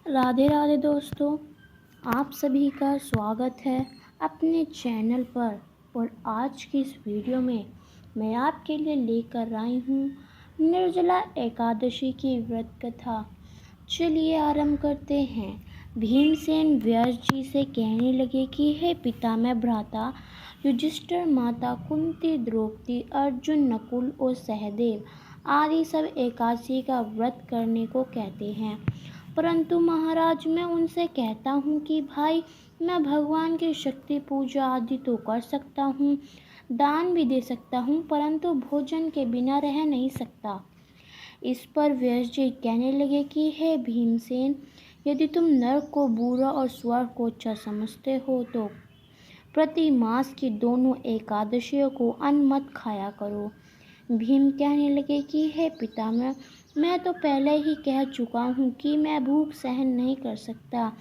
राधे राधे दोस्तों, आप सभी का स्वागत है अपने चैनल पर। और आज की इस वीडियो में मैं आपके लिए लेकर आई हूँ निर्जला एकादशी की व्रत कथा। चलिए आरंभ करते हैं। भीमसेन व्यास जी से कहने लगे कि हे पितामह भ्राता युधिष्ठिर, माता कुंती, द्रौपदी, अर्जुन, नकुल और सहदेव आदि सब एकादशी का व्रत करने को कहते हैं, परंतु महाराज मैं उनसे कहता हूँ कि भाई मैं भगवान की शक्ति पूजा आदि तो कर सकता हूँ, दान भी दे सकता हूँ, परंतु भोजन के बिना रह नहीं सकता। इस पर व्यास जी कहने लगे कि हे भीमसेन, यदि तुम नरक को बुरा और स्वर्ग को अच्छा समझते हो तो प्रति मास की दोनों एकादशियों को अन्न मत खाया करो। भीम कहने लगे कि हे पितामह, मैं तो पहले ही कह चुका हूँ कि मैं भूख सहन नहीं कर सकता।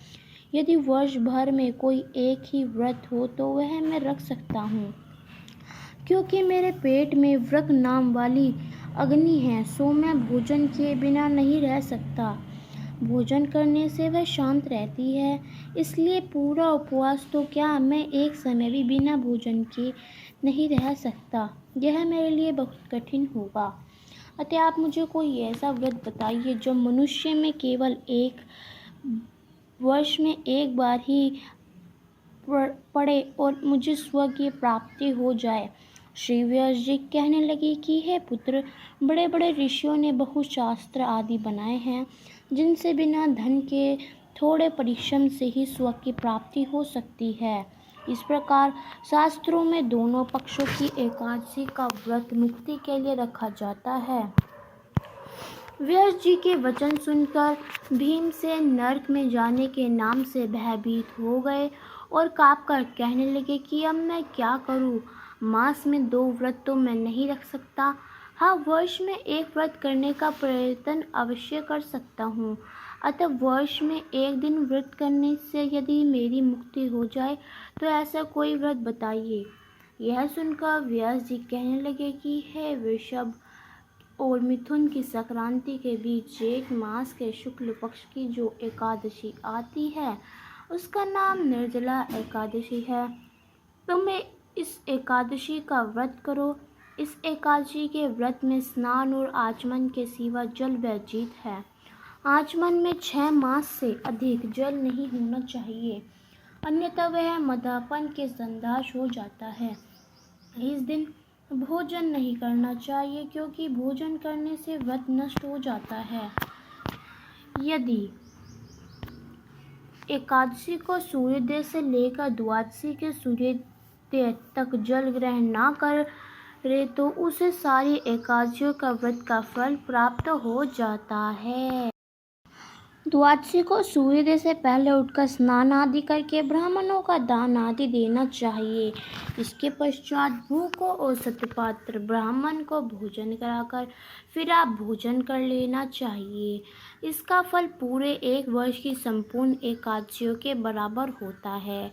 यदि वर्ष भर में कोई एक ही व्रत हो तो वह मैं रख सकता हूँ, क्योंकि मेरे पेट में व्रत नाम वाली अग्नि है, सो मैं भोजन किए बिना नहीं रह सकता। भोजन करने से वह शांत रहती है, इसलिए पूरा उपवास तो क्या, मैं एक समय भी बिना भोजन के नहीं रह सकता। यह मेरे लिए बहुत कठिन होगा। अतः आप मुझे कोई ऐसा व्रत बताइए जो मनुष्य में केवल एक वर्ष में एक बार ही पड़े और मुझे स्वर्ग की प्राप्ति हो जाए। श्री व्यास जी कहने लगे कि हे पुत्र, बड़े बड़े ऋषियों ने बहुत शास्त्र आदि बनाए हैं, जिनसे बिना धन के थोड़े परिश्रम से ही स्वर्ग की प्राप्ति हो सकती है। इस प्रकार शास्त्रों में दोनों पक्षों की एकादशी का व्रत मुक्ति के लिए रखा जाता है। व्यास जी के वचन सुनकर भीमसेन नरक में जाने के नाम से भयभीत हो गए और काँपकर कहने लगे कि अब मैं क्या करूं? मास में 2 व्रत तो मैं नहीं रख सकता। हाँ, वर्ष में एक व्रत करने का प्रयत्न अवश्य कर सकता हूँ। अतः वर्ष में एक दिन व्रत करने से यदि मेरी मुक्ति हो जाए तो ऐसा कोई व्रत बताइए। यह सुनकर व्यास जी कहने लगे कि हे वृषभ और मिथुन की संक्रांति के बीच जेठ मास के शुक्ल पक्ष की जो एकादशी आती है उसका नाम निर्जला एकादशी है। तुम्हें इस एकादशी का व्रत करो। इस एकादशी के व्रत में स्नान और आचमन के सिवा जल वर्जित है। आचमन में 6 मास से अधिक जल नहीं होना चाहिए, अन्यथा वह मदापन के संदास हो जाता है। इस दिन भोजन नहीं करना चाहिए, क्योंकि भोजन करने से व्रत नष्ट हो जाता है। यदि एकादशी को सूर्योदय से लेकर द्वादशी के सूर्योदय तक जल ग्रहण न करे तो उसे सारी एकादशियों का व्रत का फल प्राप्त हो जाता है। द्वादशी को सूर्योदय से पहले उठकर स्नान आदि करके ब्राह्मणों का दान आदि देना चाहिए। इसके पश्चात भूखों और सतपात्र ब्राह्मण को भोजन कराकर फिर आप भोजन कर लेना चाहिए। इसका फल पूरे 1 वर्ष की संपूर्ण एकादशियों के बराबर होता है।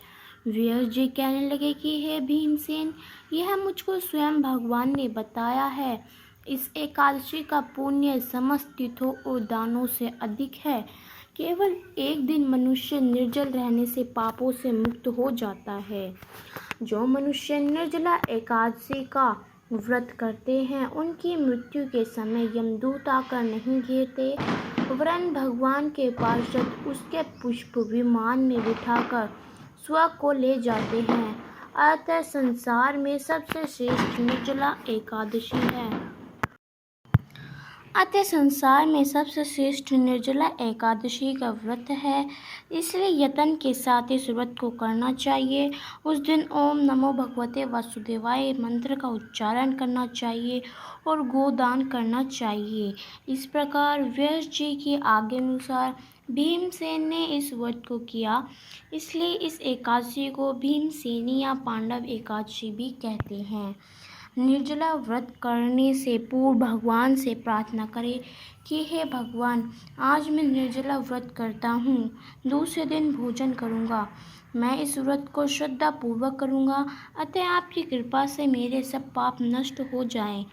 व्यास जी कहने लगे कि हे भीमसेन, यह मुझको स्वयं भगवान ने बताया है। इस एकादशी का पुण्य समस्त तीर्थों और दानों से अधिक है। केवल एक दिन मनुष्य निर्जल रहने से पापों से मुक्त हो जाता है। जो मनुष्य निर्जला एकादशी का व्रत करते हैं उनकी मृत्यु के समय यमदूत आकर नहीं घेरते, वरन भगवान के पार्षद उसके पुष्प विमान में बिठाकर स्वर्ग को ले जाते हैं। अतः संसार में सबसे श्रेष्ठ निर्जला एकादशी है। अतः संसार में सबसे श्रेष्ठ निर्जला एकादशी का व्रत है, इसलिए यत्न के साथ इस व्रत को करना चाहिए। उस दिन ओम नमो भगवते वासुदेवाय मंत्र का उच्चारण करना चाहिए और गोदान करना चाहिए। इस प्रकार व्यास जी की आज्ञा अनुसार भीमसेन ने इस व्रत को किया, इसलिए इस एकादशी को भीमसेनी या पांडव एकादशी भी कहते हैं। निर्जला व्रत करने से पूर्व भगवान से प्रार्थना करें कि हे भगवान, आज मैं निर्जला व्रत करता हूँ, दूसरे दिन भोजन करूँगा। मैं इस व्रत को श्रद्धापूर्वक करूँगा, अतः आपकी कृपा से मेरे सब पाप नष्ट हो जाएं।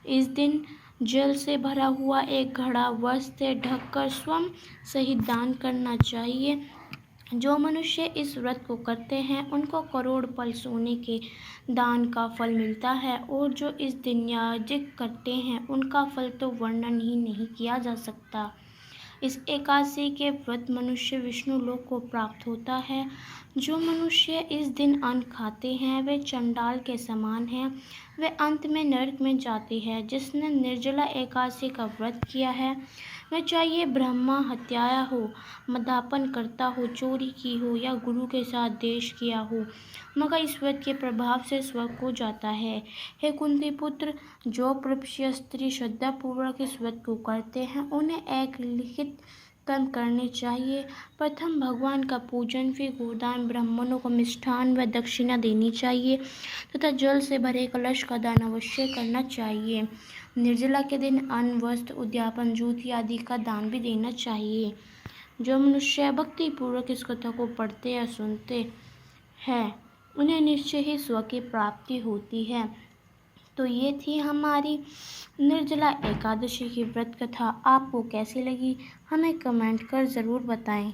इस दिन जल से भरा हुआ एक घड़ा वस्त्र से ढककर स्वयं सहित दान करना चाहिए। जो मनुष्य इस व्रत को करते हैं उनको करोड़ पल सोने के दान का फल मिलता है, और जो इस दिन याजिक करते हैं उनका फल तो वर्णन ही नहीं किया जा सकता। इस एकादशी के व्रत मनुष्य विष्णु लोक को प्राप्त होता है। जो मनुष्य इस दिन अन्न खाते हैं वे चंडाल के समान हैं, वे अंत में नरक में जाते हैं। जिसने निर्जला एकादशी का व्रत किया है वह चाहे ब्रह्मा हत्याया हो, मदापन करता हो, चोरी की हो या गुरु के साथ देश किया हो, मगर इस व्रत के प्रभाव से स्वर्ग को जाता है। हे कुंती पुत्र, जो पुरुष या स्त्री श्रद्धापूर्वक इस व्रत को करते हैं उन्हें एक लिखित कर्म करने चाहिए। प्रथम भगवान का पूजन, फिर गोदान, ब्राह्मणों को मिष्ठान व दक्षिणा देनी चाहिए तथा जल से भरे कलश का दान अवश्य करना चाहिए। निर्जला के दिन अन्न, वस्त्र, उद्यापन, जूती आदि का दान भी देना चाहिए। जो मनुष्य भक्ति पूर्वक इस कथा को पढ़ते या सुनते हैं उन्हें निश्चय ही स्वर्ग की प्राप्ति होती है। तो ये थी हमारी निर्जला एकादशी की व्रत कथा। आपको कैसी लगी हमें कमेंट कर ज़रूर बताएं।